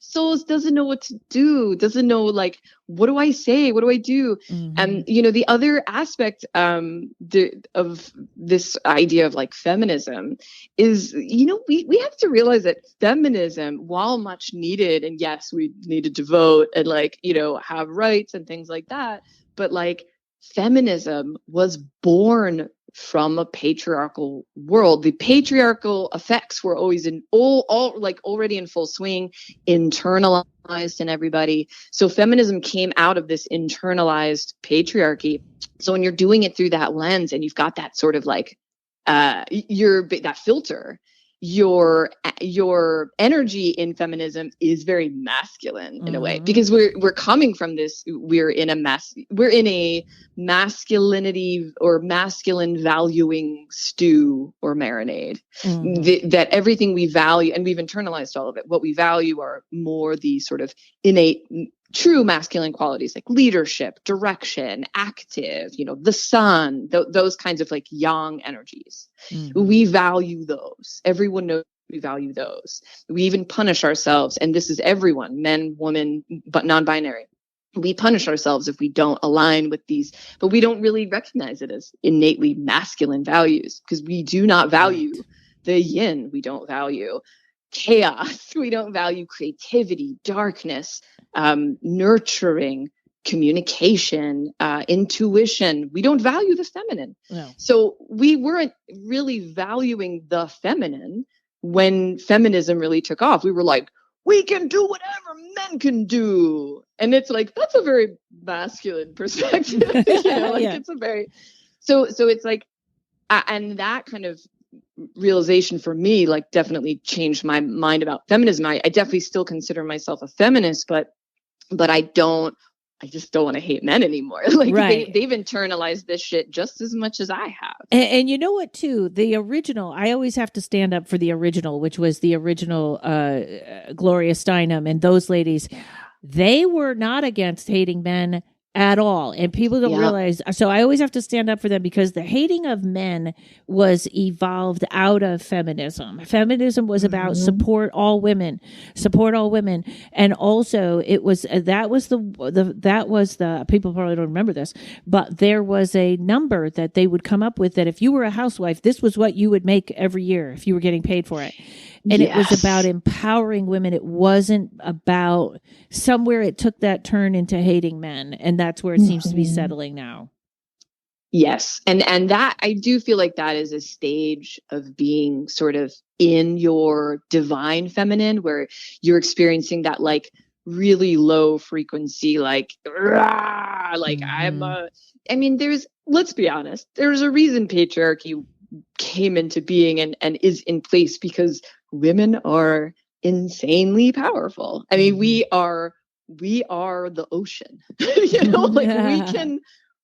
Souls doesn't know what to do, doesn't know, like, what do I say? What do I do? Mm-hmm. And, you know, the other aspect of this idea of like feminism is, you know, we have to realize that feminism, while much needed, and yes, we needed to vote and, like, you know, have rights and things like that, but like, feminism was born from a patriarchal world. The patriarchal effects were always already in full swing, internalized in everybody. So feminism came out of this internalized patriarchy. So when you're doing it through that lens, and you've got that sort of like that filter, your energy in feminism is very masculine in a way, because we're coming from this, we're in a masculinity or masculine valuing stew or marinade, that everything we value, and we've internalized all of it, what we value are more the sort of innate true masculine qualities, like leadership, direction, active, you know, the sun, those kinds of like yang energies. We value those. Everyone knows we value those. We even punish ourselves. And this is everyone, men, women, but non-binary. We punish ourselves if we don't align with these, but we don't really recognize it as innately masculine values, because we do not value the yin. We don't value chaos. We don't value creativity, darkness, nurturing, communication, intuition. We don't value the feminine. No. So we weren't really valuing the feminine when feminism really took off. We were like, we can do whatever men can do. And it's like, that's a very masculine perspective. You know, like it's a very, so it's like, and that kind of realization for me, like, definitely changed my mind about feminism. I definitely still consider myself a feminist, but I just don't want to hate men anymore. Like, they've internalized this shit just as much as I have. And you know what, too? The original, I always have to stand up for the original, which was the original Gloria Steinem and those ladies. They were not against hating men at all. And people don't realize. So I always have to stand up for them, because the hating of men was evolved out of feminism. Feminism was about support all women. And also it was, that was the, people probably don't remember this, but there was a number that they would come up with, that if you were a housewife, this was what you would make every year if you were getting paid for it. And it was about empowering women. It wasn't about, somewhere it took that turn into hating men. And that's where it seems to be settling now. Yes. And that, I do feel like that is a stage of being sort of in your divine feminine, where you're experiencing that, like, really low frequency, like, rah, like let's be honest, there's a reason patriarchy came into being and is in place, because women are insanely powerful. I mean, we are the ocean. You know, like,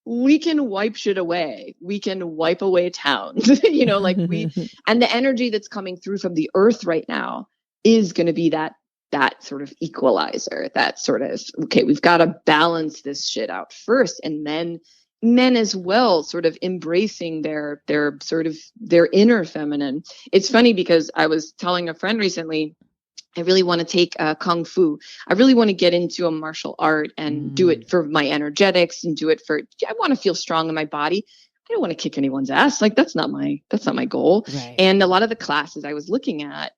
we can wipe shit away. We can wipe away towns, you know, like and the energy that's coming through from the earth right now is going to be that sort of equalizer, that sort of, okay, we've got to balance this shit out first. And then men as well, sort of embracing their sort of their inner feminine. It's funny because I was telling a friend recently, I really want to take Kung Fu. I really want to get into a martial art and do it for my energetics and do it for, I want to feel strong in my body. I don't want to kick anyone's ass. Like that's not my goal. Right. And a lot of the classes I was looking at,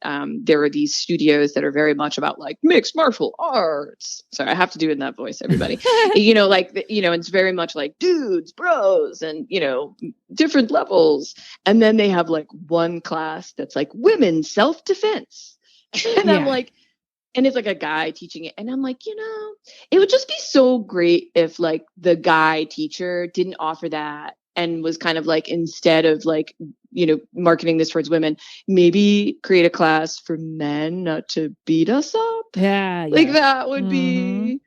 there are these studios that are very much about like mixed martial arts. Sorry, I have to do it in that voice, everybody. You know, like, you know, it's very much like dudes, bros, and, you know, different levels. And then they have like one class that's like women's self-defense. And I'm like, and it's like a guy teaching it. And I'm like, you know, it would just be so great if like the guy teacher didn't offer that and was kind of like, instead of like, you know, marketing this towards women, maybe create a class for men not to beat us up. Yeah. Like that would be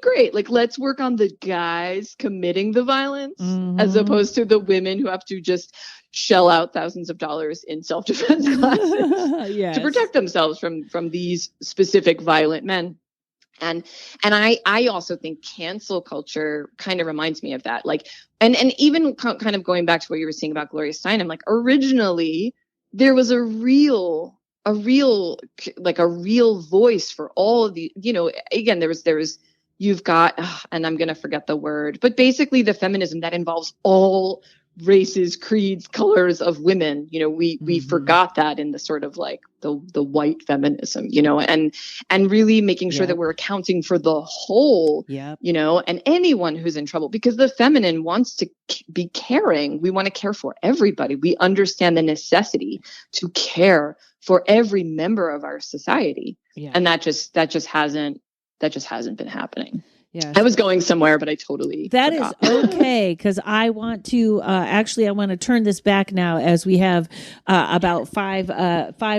great. Like, let's work on the guys committing the violence as opposed to the women who have to just shell out thousands of dollars in self-defense classes to protect themselves from these specific violent men. And I also think cancel culture kind of reminds me of that. Like, and even kind of going back to what you were saying about Gloria Steinem, like originally there was a real voice for all of the, you know, again, there was, you've got, and I'm going to forget the word, but basically the feminism that involves all races, creeds, colors of women. You know, we forgot that in the sort of like the white feminism, you know, and really making sure that we're accounting for the whole, you know, and anyone who's in trouble, because the feminine wants to be caring. We want to care for everybody. We understand the necessity to care for every member of our society. And that just hasn't been happening. Yeah, I was going somewhere, but I totally forgot. Is okay, because I want to I want to turn this back now as we have about five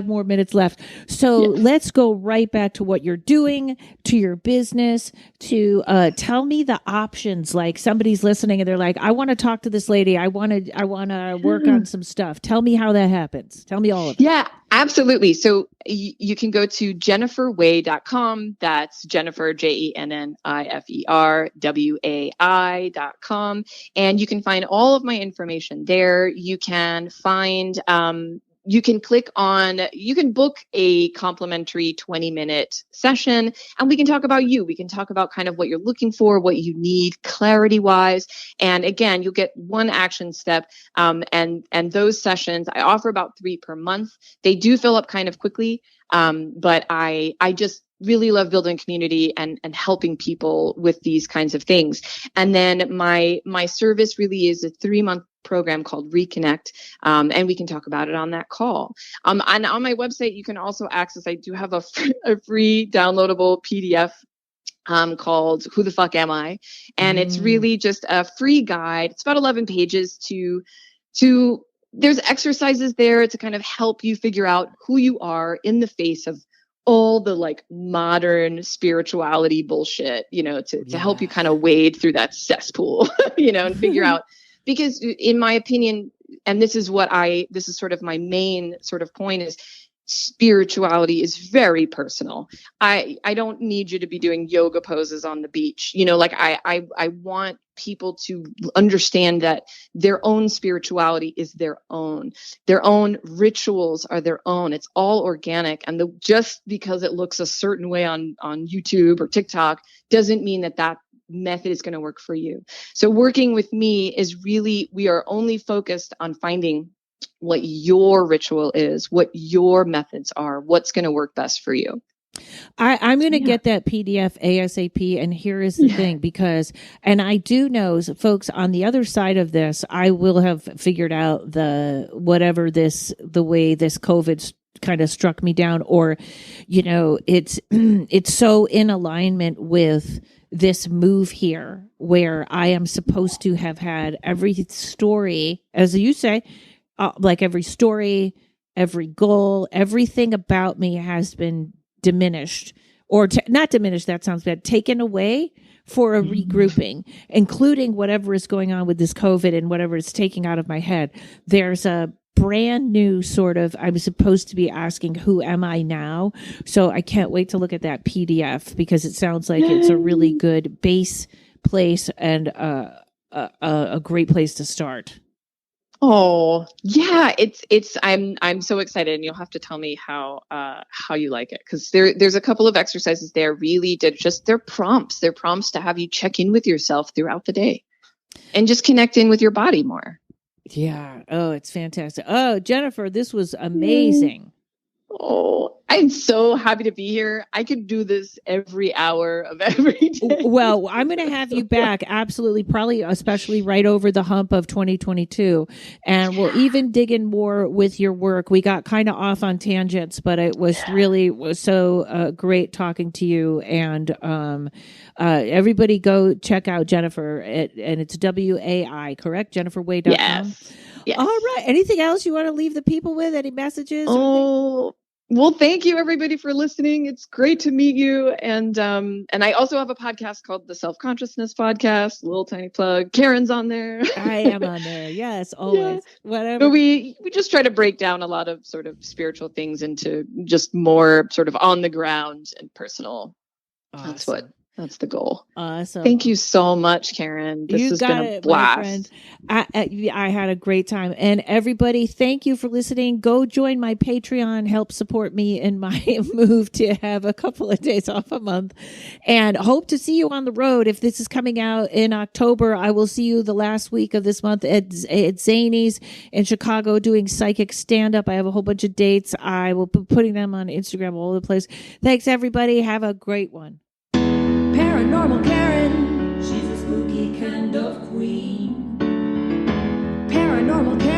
more minutes left. So let's go right back to what you're doing, to your business, to tell me the options. Like somebody's listening and they're like, I want to talk to this lady. I want to work on some stuff. Tell me how that happens. Tell me all of it. Yeah, absolutely. So you can go to jenniferwai.com. That's Jennifer, JenniferWai.com. And you can find all of my information there. You can find, you can book a complimentary 20-minute session and we can talk about you. We can talk about kind of what you're looking for, what you need clarity wise. And again, you'll get one action step. And those sessions, I offer about 3 per month. They do fill up kind of quickly. But I just really love building community and helping people with these kinds of things. And then my service really is a 3-month program called Reconnect. And we can talk about it on that call. And on my website, you can also access, I do have a free downloadable PDF called Who the Fuck Am I? And it's really just a free guide. It's about 11 pages to there's exercises there to kind of help you figure out who you are in the face of all the like modern spirituality bullshit, you know, to help you kind of wade through that cesspool, you know, and figure out, because in my opinion, and this is sort of my main sort of point is, spirituality is very personal. I don't need you to be doing yoga poses on the beach. You know, like I want people to understand that their own spirituality is their own rituals are their own. It's all organic. And just because it looks a certain way on YouTube or TikTok doesn't mean that method is going to work for you. So working with me is really, we are only focused on finding what your ritual is, what your methods are, what's going to work best for you. I'm going to get that PDF ASAP. And here is the thing, because, and I do know folks on the other side of this, I will have figured out the way this COVID kind of struck me down, or, you know, it's so in alignment with this move here where I am supposed to have had every story, as you say, like every story, every goal, everything about me has been diminished, or not diminished, that sounds bad, taken away for a regrouping, including whatever is going on with this COVID and whatever it's taking out of my head. There's a brand new sort of, I'm supposed to be asking, who am I now? So I can't wait to look at that PDF because it sounds like it's a really good base place and a great place to start. Oh, yeah, I'm so excited, and you'll have to tell me how you like it, because there's a couple of exercises there. Really, they're prompts. They're prompts to have you check in with yourself throughout the day and just connect in with your body more. Yeah. Oh, it's fantastic. Oh, Jennifer, this was amazing. Oh, I'm so happy to be here. I could do this every hour of every day. Well, I'm going to have you back. Absolutely. Probably, especially right over the hump of 2022. And we'll even dig in more with your work. We got kind of off on tangents, but it was so great talking to you. And everybody go check out Jennifer and it's WAI, correct? JenniferWai.com. Yes. Yes. All right. Anything else you want to leave the people with? Any messages? Oh, well, thank you everybody for listening. It's great to meet you. And I also have a podcast called the Self-Consciousness Podcast. Little tiny plug. Karen's on there. I am on there. Yes, always. Yeah. Whatever. But we just try to break down a lot of sort of spiritual things into just more sort of on the ground and personal. Awesome. That's the goal. Awesome. Thank you so much, Karen. This has been a blast. My friend. I had a great time. And everybody, thank you for listening. Go join my Patreon. Help support me in my move to have a couple of days off a month. And hope to see you on the road. If this is coming out in October, I will see you the last week of this month at Zany's in Chicago doing psychic stand-up. I have a whole bunch of dates. I will be putting them on Instagram all over the place. Thanks, everybody. Have a great one. Paranormal Karen, she's a spooky kind of queen. Paranormal Karen.